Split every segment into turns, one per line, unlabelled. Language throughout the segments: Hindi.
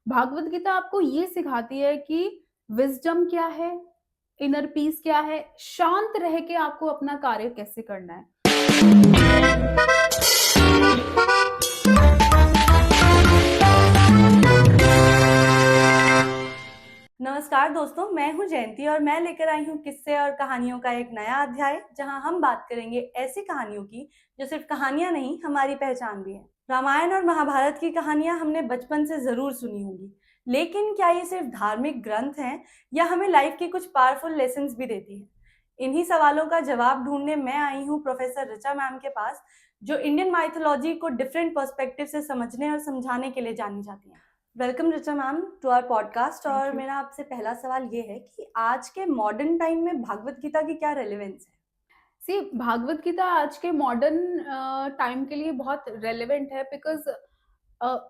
भागवत गीता आपको ये सिखाती है कि विज़डम क्या है, इनर पीस क्या है, शांत रह के आपको अपना कार्य कैसे करना है।
नमस्कार दोस्तों, मैं हूं जयंती और मैं लेकर आई हूं किस्से और कहानियों का एक नया अध्याय जहां हम बात करेंगे ऐसी कहानियों की जो सिर्फ कहानियां नहीं, हमारी पहचान भी है। रामायण और महाभारत की कहानियां हमने बचपन से जरूर सुनी होंगी, लेकिन क्या ये सिर्फ धार्मिक ग्रंथ हैं या हमें लाइफ के कुछ पावरफुल लेसन्स भी देती है? इन्हीं सवालों का जवाब ढूंढने मैं आई हूँ प्रोफेसर ऋचा मैम के पास, जो इंडियन माइथोलॉजी को डिफरेंट पर्सपेक्टिव से समझने और समझाने के लिए जानी जाती हैं। Welcome Richa ma'am to our podcast.
Thank
और
यू।
मेरा आपसे पहला सवाल ये है कि आज के मॉडर्न टाइम में भागवत गीता की क्या रेलेवेंस है?
सी भागवत गीता आज के मॉडर्न टाइम के लिए बहुत रेलेवेंट है बिकॉज़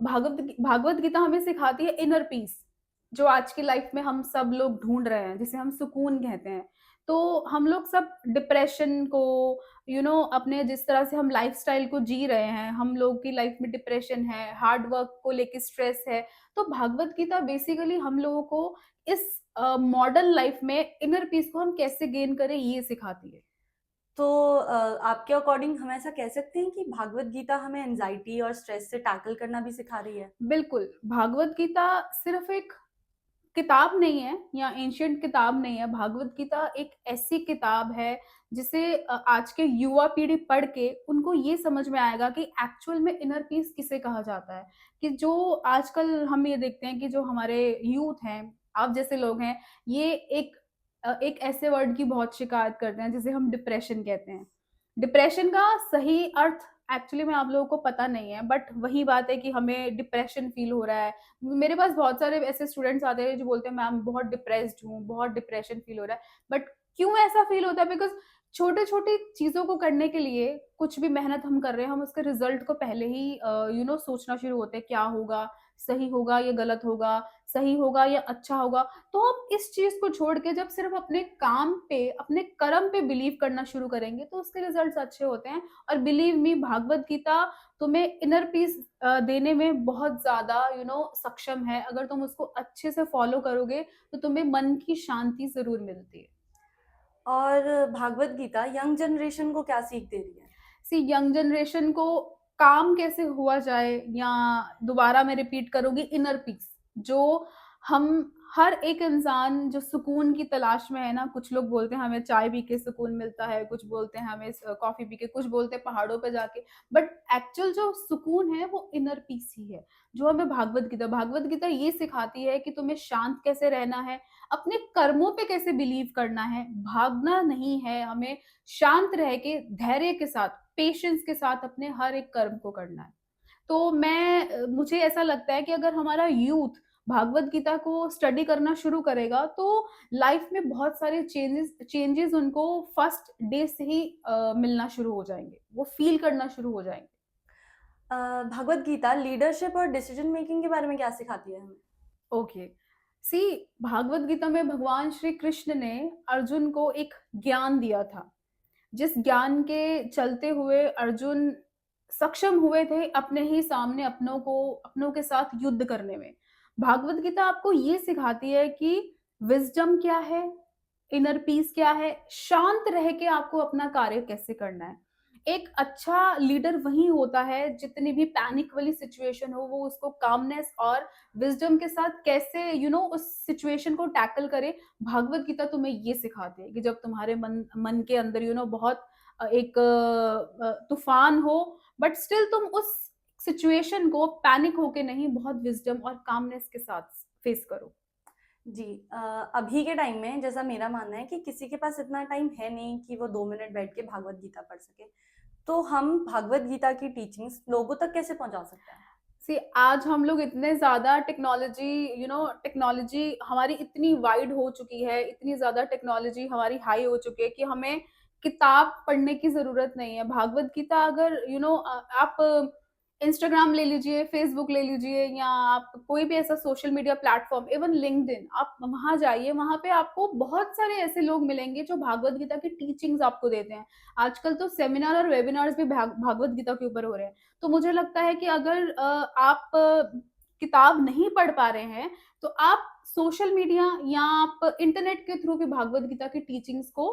भागवत गीता हमें सिखाती है इनर पीस, जो आज की लाइफ में हम सब लोग ढूँढ रहे हैं, जिसे हम सुकून कहते हैं। तो हम लोग सब डिप्रेशन को अपने जिस तरह से हम लाइफ़स्टाइल को जी रहे हैं, हम लोग की लाइफ में डिप्रेशन है, हार्ड वर्क को लेके स्ट्रेस है। तो भागवत गीता बेसिकली हम लोगों को इस मॉडर्न लाइफ में इनर पीस को हम कैसे गेन करें, ये सिखाती है।
तो आपके अकॉर्डिंग हम ऐसा कह सकते हैं कि भागवत गीता हमें एंजाइटी और स्ट्रेस से टैकल करना भी सिखा रही है?
बिल्कुल, भागवत गीता सिर्फ़ एक किताब नहीं है या एंशिएंट किताब नहीं है। भागवत गीता एक ऐसी किताब है जिसे आज के युवा पीढ़ी पढ़ के उनको ये समझ में आएगा कि एक्चुअल में इनर पीस किसे कहा जाता है। कि जो आजकल हम ये देखते हैं कि जो हमारे यूथ हैं, आप जैसे लोग हैं, ये एक ऐसे वर्ड की बहुत शिकायत करते हैं जिसे हम डिप्रेशन कहते हैं। डिप्रेशन का सही अर्थ एक्चुअली में आप लोगों को पता नहीं है, बट वही बात है कि हमें डिप्रेशन फ़ील हो रहा है। मेरे पास बहुत सारे ऐसे स्टूडेंट्स आते हैं जो बोलते हैं मैम बहुत डिप्रेस्ड हूँ, बहुत डिप्रेशन फ़ील हो रहा है। बट क्यों ऐसा फ़ील होता है? बिकॉज़ छोटे-छोटी चीज़ों को करने के लिए कुछ भी मेहनत हम कर रहे हैं, हम उसके रिज़ल्ट को पहले ही सोचना शुरू होते हैं, क्या होगा? सही होगा या गलत होगा? सही होगा या अच्छा होगा? तो हम इस चीज़ को छोड़ के जब सिर्फ़ अपने काम पे, अपने कर्म पे बिलीव करना शुरू करेंगे, तो उसके रिज़ल्ट्स अच्छे होते हैं। और बिलीव मी, भागवत गीता तुम्हें इनर पीस देने में बहुत ज़्यादा सक्षम है। अगर तुम उसको अच्छे से फ़ॉलो करोगे, तो तुम्हें मन की शांति ज़रूर मिलती है।
और भागवत गीता यंग जनरेशन को क्या सीख दे रही है?
सी यंग जनरेशन को काम कैसे हुआ जाए, या दोबारा मैं रिपीट करूँगी, इनर पीस। जो हम हर एक इंसान जो सुकून की तलाश में है ना, कुछ लोग बोलते हैं हमें चाय पी के सुकून मिलता है, कुछ बोलते हैं हमें कॉफ़ी पी के, कुछ बोलते हैं पहाड़ों पे जाके। बट एक्चुअल जो सुकून है वो इनर पीस ही है, जो हमें भागवत गीता ये सिखाती है कि तुम्हें शांत कैसे रहना है, अपने कर्मों पे कैसे बिलीव करना है, भागना नहीं है, हमें शांत रह के धैर्य के साथ, पेशेंस के साथ अपने हर एक कर्म को करना है। तो मुझे ऐसा लगता है कि अगर हमारा यूथ भागवत गीता को स्टडी करना शुरू करेगा, तो लाइफ में बहुत सारे चेंजेस उनको फर्स्ट डे से ही मिलना शुरू हो जाएँगे। वो फ़ील करना शुरू हो जाएँगे।
भागवत गीता लीडरशिप और डिसीजन मेकिंग के बारे में क्या सिखाती है हमें?
ओके। सी भागवत गीता में भगवान श्री कृष्ण ने अर्जुन को एक ज्ञान दिया था। जिस ज्ञान के चलते हुए अर्जुन सक्षम हुए थे अपने ही सामने अपनों के साथ युद्ध करने में। भागवत गीता आपको ये सिखाती है कि विज़डम क्या है, इनर पीस क्या है, शांत रह के आपको अपना कार्य कैसे करना है। एक अच्छा लीडर वही होता है जितनी भी पैनिक वाली सिचुएशन हो, वो उसको कामनेस और विज़डम के साथ कैसे उस सिचुएशन को टैकल करे। भागवत गीता तुम्हें ये सिखाती है कि जब तुम्हारे मन मन के अंदर बहुत एक तूफान हो, बट स्टिल तुम उस सिचुएशन को पैनिक होके नहीं, बहुत विज़डम और कामनेस के साथ फेस करो।
जी, अभी के टाइम में जैसा मेरा मानना है कि किसी के पास इतना टाइम है नहीं कि वो 2 मिनट बैठ के भागवत गीता पढ़ सके। तो हम भागवत गीता की टीचिंग्स लोगों तक कैसे पहुंचा सकते हैं?
सी आज हम लोग इतने ज़्यादा टेक्नोलॉजी हमारी इतनी वाइड हो चुकी है, इतनी ज़्यादा टेक्नोलॉजी हमारी हाई हो चुकी है कि हमें किताब पढ़ने की ज़रूरत नहीं है। भागवत गीता अगर आप इंस्टाग्राम ले लीजिए, फ़ेसबुक ले लीजिए, या आप कोई भी ऐसा social media platform, even LinkedIn, आप वहाँ जाइए, वहाँ पे आपको बहुत सारे ऐसे लोग मिलेंगे जो भागवत गीता की टीचिंग्स आपको देते हैं। आजकल तो सेमिनार और वेबिनार्स भी भागवत गीता के ऊपर हो रहे हैं। तो मुझे लगता है कि अगर आप किताब नहीं पढ़ पा रहे हैं, तो आप सोशल मीडिया या आप इंटरनेट के थ्रू भी भागवत गीता की टीचिंग्स को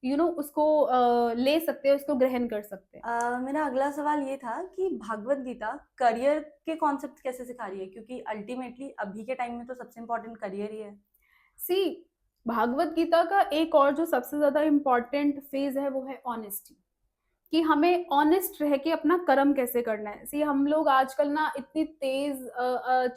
उसको ले सकते हैं, उसको ग्रहण कर सकते हैं।
मेरा अगला सवाल ये था कि भागवत गीता करियर के कॉन्सेप्ट कैसे सिखा रही है, क्योंकि अल्टीमेटली अभी के टाइम में तो सबसे इम्पोर्टेंट करियर ही है।
सी भागवत गीता का एक और जो सबसे ज्यादा इम्पोर्टेंट फेज है वो है ऑनेस्टी, कि हमें ऑनेस्ट रह के अपना कर्म कैसे करना है। सी हम लोग आजकल ना इतनी तेज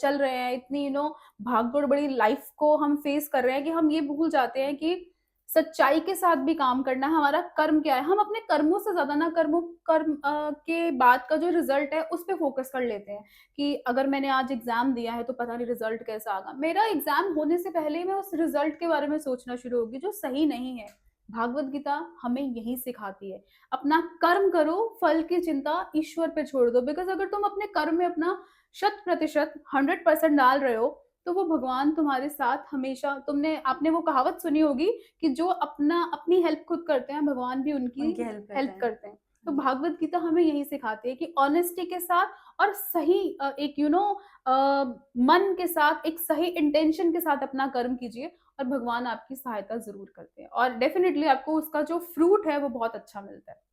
चल रहे हैं, इतनी भागदौड़ बड़ी लाइफ को हम फेस कर रहे हैं कि हम ये भूल जाते हैं कि सच्चाई के साथ भी काम करना है। हमारा कर्म क्या है, हम अपने कर्मों से ज्यादा ना कर्म के बाद का जो रिजल्ट है उस पर फोकस कर लेते हैं कि अगर मैंने आज एग्जाम दिया है तो पता नहीं रिजल्ट कैसा आगा। मेरा एग्जाम होने से पहले मैं उस रिजल्ट के बारे में सोचना शुरू होगी, जो सही नहीं है। भागवत गीता हमें यही सिखाती है, अपना कर्म करो, फल की चिंता ईश्वर पे छोड़ दो। बिकॉज अगर तुम अपने कर्म में अपना 100% 100% डाल रहे हो तो वो भगवान तुम्हारे साथ हमेशा। आपने वो कहावत सुनी होगी कि जो अपनी हेल्प खुद करते हैं भगवान भी उनकी
उनकी हेल्प
हेल्प करते हैं। तो
हाँ जी।
भागवत गीता हमें यही सिखाती है कि ऑनेस्टी के साथ और सही एक मन के साथ, एक सही इंटेंशन के साथ अपना कर्म कीजिए और भगवान आपकी सहायता जरूर करते हैं और डेफिनेटली आपको उसका जो फ्रूट है वो बहुत अच्छा मिलता है।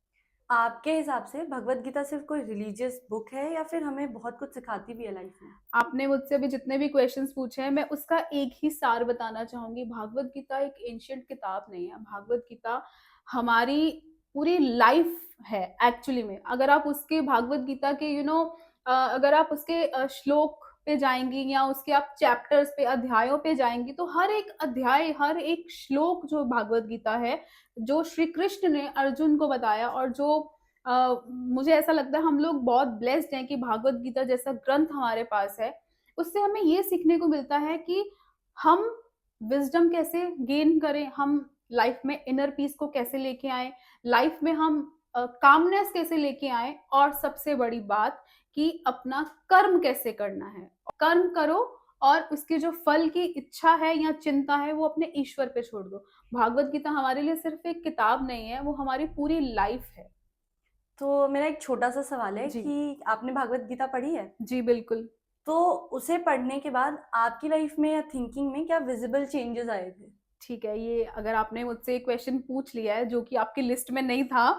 आपके हिसाब से भगवत गीता सिर्फ कोई रिलीजियस बुक है या फिर हमें बहुत कुछ सिखाती भी है लाइफ में?
आपने मुझसे अभी जितने भी क्वेश्चंस पूछे हैं, मैं उसका एक ही सार बताना चाहूंगी। भागवत गीता एक एंशियंट किताब नहीं है, भागवत गीता हमारी पूरी लाइफ है एक्चुअली में। अगर आप उसके भागवत गीता के अगर आप उसके श्लोक पे जाएंगी या उसके आप चैप्टर्स पे, अध्यायों पे जाएंगी, तो हर एक अध्याय, हर एक श्लोक जो भागवत गीता है, जो श्री कृष्ण ने अर्जुन को बताया, और जो मुझे ऐसा लगता है हम लोग बहुत ब्लेस्ड हैं कि भागवत गीता जैसा ग्रंथ हमारे पास है। उससे हमें ये सीखने को मिलता है कि हम विजडम कैसे गेन करें, हम लाइफ में इनर पीस को कैसे लेके आए, लाइफ में हम कामनेस कैसे लेके आए, और सबसे बड़ी बात कि अपना कर्म कैसे करना है। कर्म करो और उसके जो फल की इच्छा है या चिंता है वो अपने ईश्वर पे छोड़ दो। भागवत गीता हमारे लिए सिर्फ एक किताब नहीं है, वो हमारी पूरी लाइफ है।
तो मेरा एक छोटा सा सवाल है
जी।
कि आपने भागवत गीता पढ़ी है?
जी बिल्कुल।
तो उसे पढ़ने के बाद आपकी लाइफ में या थिंकिंग में क्या विजिबल चेंजेस आए थे?
ठीक है, ये अगर आपने मुझसे एक क्वेश्चन पूछ लिया है जो कि आपकी लिस्ट में नहीं था,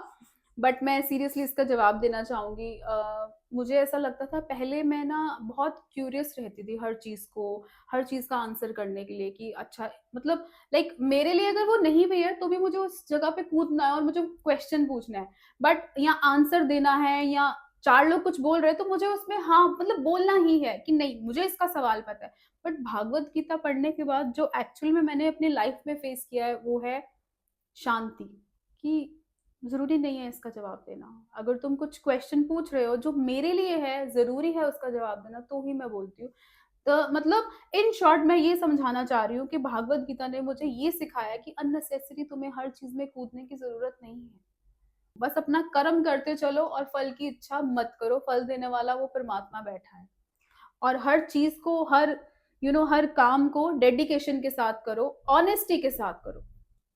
बट मैं सीरियसली इसका जवाब देना चाहूंगी। मुझे ऐसा लगता था पहले, मैं ना बहुत क्यूरियस रहती थी हर चीज को, हर चीज का आंसर करने के लिए कि अच्छा, मतलब लाइक मेरे लिए अगर वो नहीं भी है तो भी मुझे उस जगह पे कूदना है और मुझे क्वेश्चन पूछना है, बट या आंसर देना है, या चार लोग कुछ बोल रहे हैं तो मुझे उसमें हाँ मतलब बोलना ही है कि नहीं, मुझे इसका सवाल पता है। बट भागवत गीता पढ़ने के बाद जो एक्चुअल में मैंने अपनी लाइफ में फेस किया है वो है शांति, कि जरूरी नहीं है इसका जवाब देना। अगर तुम कुछ क्वेश्चन पूछ रहे हो जो मेरे लिए है, जरूरी है उसका जवाब देना, तो ही मैं बोलती हूँ। तो मतलब इन शॉर्ट मैं ये समझाना चाह रही हूँ कि भागवत गीता ने मुझे ये सिखाया कि अननेसेसरी तुम्हें हर चीज में कूदने की जरूरत नहीं है। बस अपना कर्म करते चलो और फल की इच्छा मत करो, फल देने वाला वो परमात्मा बैठा है। और हर चीज को, हर काम को डेडिकेशन के साथ करो, ऑनेस्टी के साथ करो।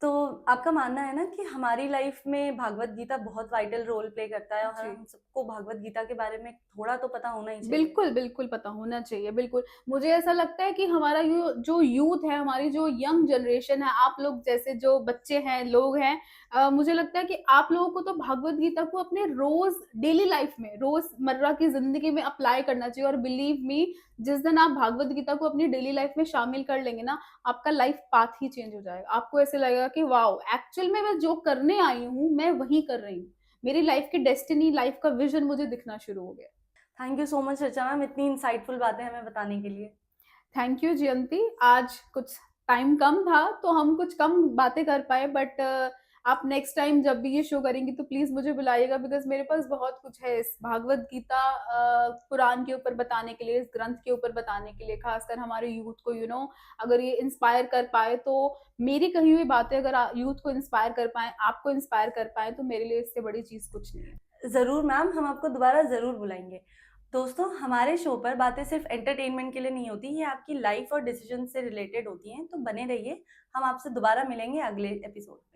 तो आपका मानना है ना कि हमारी लाइफ में भागवत गीता बहुत वाइटल रोल प्ले करता है और
जी।
हम सबको भागवत गीता के बारे में थोड़ा तो पता होना ही चाहिए।
बिल्कुल, बिल्कुल पता होना चाहिए, बिल्कुल। मुझे ऐसा लगता है कि हमारा जो यूथ है, हमारी जो यंग जनरेशन है, आप लोग जैसे जो बच्चे हैं, लोग हैं, मुझे लगता है कि आप लोगों को तो भागवत गीता को अपने रोज डेली लाइफ में, रोजमर्रा की जिंदगी में अप्लाई करना चाहिए। और बिलीव मी, जिस दिन आप भागवत गीता को अपनी डेली लाइफ में शामिल कर लेंगे ना, आपका लाइफ पाथ ही चेंज हो जाएगा। आपको ऐसे लगेगा कि वाओ, एक्चुअल में मैं जो करने आई हूँ मैं वही कर रही हूँ। मेरी लाइफ की डेस्टिनी, लाइफ का विजन मुझे दिखना शुरू हो गया।
Thank you so much Richa ma'am, इतनी इंसाइटफुल बातें हमें बताने के लिए।
थैंक यू जयंती। आज कुछ टाइम कम था तो हम कुछ कम बातें कर पाए, बट आप नेक्स्ट टाइम जब भी ये शो करेंगी तो प्लीज मुझे बुलाइएगा, बिकॉज मेरे पास बहुत कुछ है इस भागवत गीता पुराण के ऊपर बताने के लिए, इस ग्रंथ के ऊपर बताने के लिए, खासकर हमारे यूथ को अगर ये इंस्पायर कर पाए, तो मेरी कही हुई बातें अगर यूथ को इंस्पायर कर पाए, आपको इंस्पायर कर पाए, तो मेरे लिए इससे बड़ी चीज कुछ नहीं है।
जरूर मैम, हम आपको दोबारा जरूर बुलाएंगे। दोस्तों, हमारे शो पर बातें सिर्फ एंटरटेनमेंट के लिए नहीं होती, ये आपकी लाइफ और डिसीजन से रिलेटेड होती हैं। तो बने रहिए, हम आपसे दोबारा मिलेंगे अगले एपिसोड में।